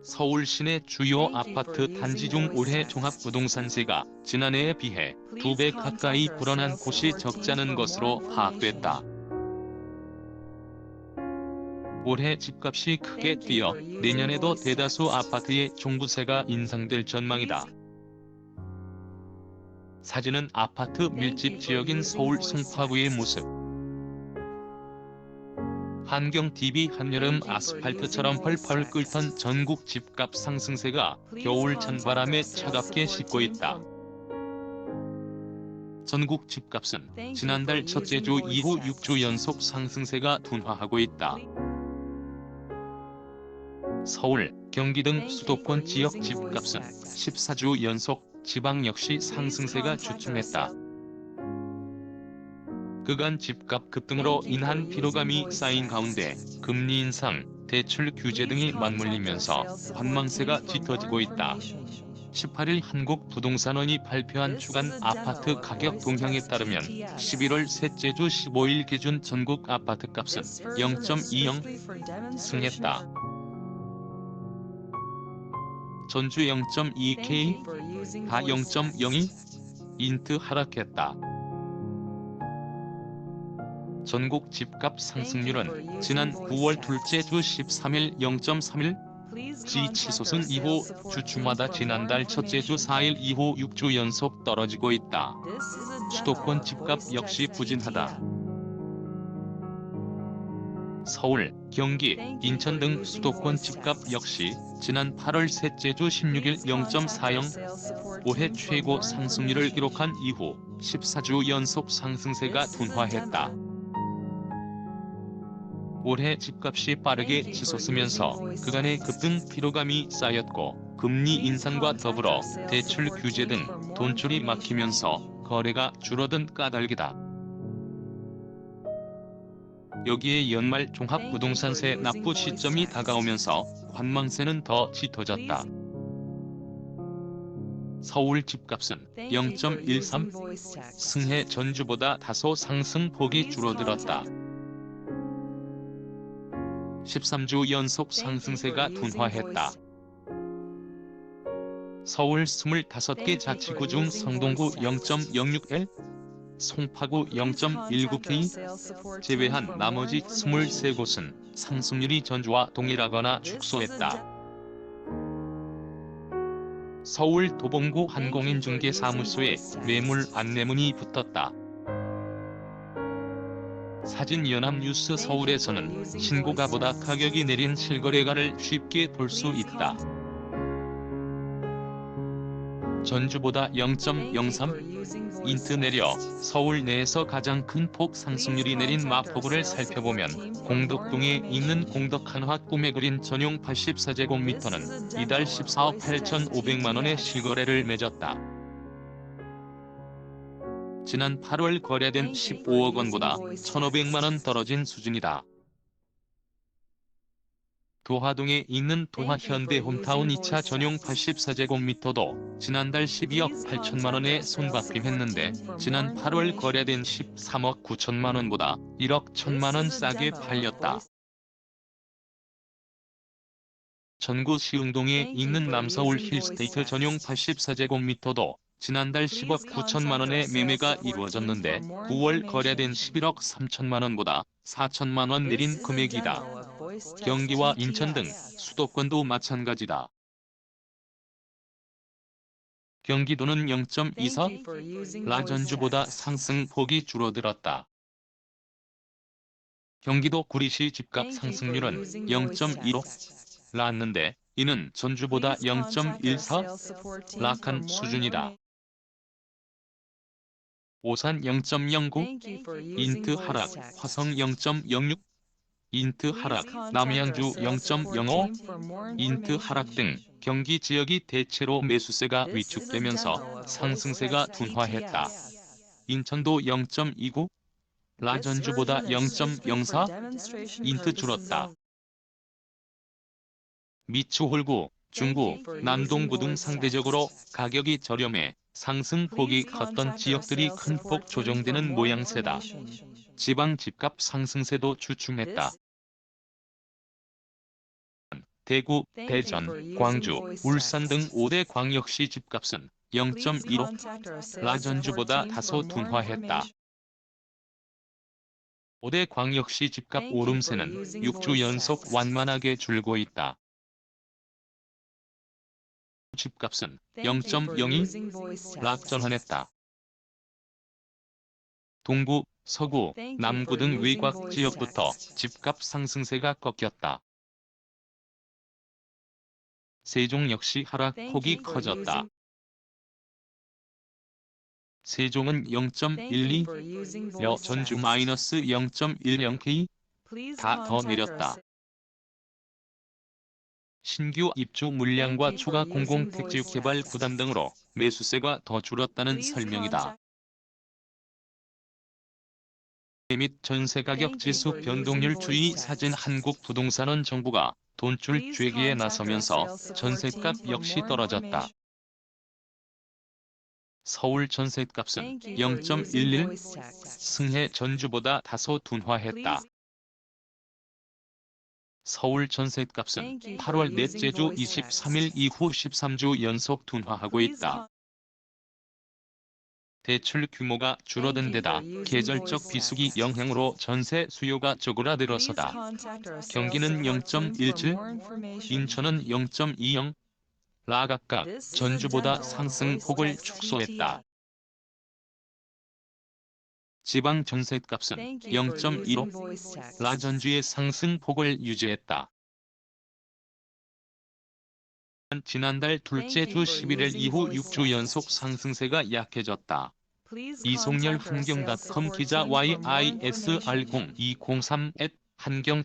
서울 시내 주요 아파트 단지 중 올해 종합부동산세가 지난해에 비해 2배 가까이 불어난 곳이 적지 않은 것으로 파악됐다. 올해 집값이 크게 뛰어 내년에도 대다수 아파트의 종부세가 인상될 전망이다. 사진은 아파트 밀집 지역인 서울 송파구의 모습. 한경TV 한여름 아스팔트처럼 펄펄 끓던 전국 집값 상승세가 겨울 찬바람에 차갑게 식고 있다. 전국 집값은 지난달 첫째 주 이후 6주 연속 상승세가 둔화하고 있다. 서울, 경기 등 수도권 지역 집값은 14주 연속, 지방 역시 상승세가 주춤했다. 그간 집값 급등으로 인한 피로감이 쌓인 가운데 금리 인상, 대출 규제 등이 맞물리면서 관망세가 짙어지고 있다. 18일 한국부동산원이 발표한 주간 아파트 가격 동향에 따르면 11월 셋째 주 15일 기준 전국 아파트값은 0.20 승했다. 전주 0.2K, 다 0.02인트 하락했다. 전국 집값 상승률은 지난 9월 둘째 주 13일 0.31지 치솟은 이후 주주마다 지난달 첫째 주 4일 이후 6주 연속 떨어지고 있다. 수도권 집값 역시 부진하다. 서울, 경기, 인천 등 수도권 집값 역시 지난 8월 셋째 주 16일 0.40, 올해 최고 상승률을 기록한 이후 14주 연속 상승세가 둔화했다. 올해 집값이 빠르게 치솟으면서 그간의 급등 피로감이 쌓였고 금리 인상과 더불어 대출 규제 등 돈줄이 막히면서 거래가 줄어든 까닭이다. 여기에 연말 종합부동산세 납부 시점이 다가오면서 관망세는 더 짙어졌다. 서울 집값은 0.13 승해 전주보다 다소 상승폭이 줄어들었다. 13주 연속 상승세가 둔화했다. 서울 25개 자치구 중 성동구 0.06L, 송파구 0.19K 제외한 나머지 23곳은 상승률이 전주와 동일하거나 축소했다. 서울 도봉구 한 공인중개사무소에 매물 안내문이 붙었다. 사진 연합뉴스 서울에서는 신고가보다 가격이 내린 실거래가를 쉽게 볼 수 있다. 전주보다 0.03인트 내려 서울 내에서 가장 큰 폭 상승률이 내린 마포구를 살펴보면 공덕동에 있는 공덕한화 꿈에 그린 전용 84제곱미터는 이달 14억 8,500만 원의 실거래를 맺었다. 지난 8월 거래된 15억 원보다 1,500만 원 떨어진 수준이다. 도화동에 있는 도화 현대홈타운 2차 전용 84제곱미터도 지난달 12억 8천만 원에 손바뀜했는데 지난 8월 거래된 13억 9천만 원보다 1억 1천만 원 싸게 팔렸다. 전구 시흥동에 있는 남서울 힐스테이트 전용 84제곱미터도 지난달 10억 9천만 원의 매매가 이루어졌는데 9월 거래된 11억 3천만 원보다 4천만 원 내린 금액이다. 경기와 인천 등 수도권도 마찬가지다. 경기도는 0.24라 전주보다 상승폭이 줄어들었다. 경기도 구리시 집값 상승률은 0.15랐는데 이는 전주보다 0.14락한 수준이다. 오산 0.09인트 하락, 화성 0.06인트 하락, 남양주 0.05인트 하락 등 경기 지역이 대체로 매수세가 위축되면서 상승세가 둔화했다. 인천도 0.29라 전주보다 0.04인트 줄었다. 미추홀구, 중구, 남동구 등 상대적으로 가격이 저렴해 상승폭이 컸던 지역들이 큰 폭 조정되는 모양새다. 지방 집값 상승세도 주춤했다. 대구, 대전, 광주, 울산 등 5대 광역시 집값은 0.15라 전주보다 다소 둔화했다. 5대 광역시 집값 오름세는 6주 연속 완만하게 줄고 있다. 집값은 0.02락 전환했다. 동구, 서구, 남구 등 외곽 지역부터 집값 상승세가 꺾였다. 세종 역시 하락폭이 커졌다. 세종은 0.12, 전주 -0.10K 다 더 내렸다. 신규 입주 물량과 추가 공공택지 개발 부담 등으로 매수세가 더 줄었다는 설명이다. 및 전세가격 지수 변동률 추이 사진 한국부동산원 정부가 돈줄 쬐기에 나서면서 전셋값 역시 떨어졌다. 서울 전셋값은 0.11 승해 전주보다 다소 둔화했다. 서울 전셋값은 8월 넷째 주 23일 이후 13주 연속 둔화하고 있다. 대출 규모가 줄어든 데다 계절적 비수기 영향으로 전세 수요가 쪼그라들어서다. 경기는 0.17, 인천은 0.20, 라 각각 전주보다 상승폭을 축소했다. 지방 전셋값은 0.15, 라 전주의 상승폭을 유지했다. 지난달 둘째 주 11일 이후 6주 연속 상승세가 약해졌다. 이송열 한경닷컴 기자 YISR0203 @한경.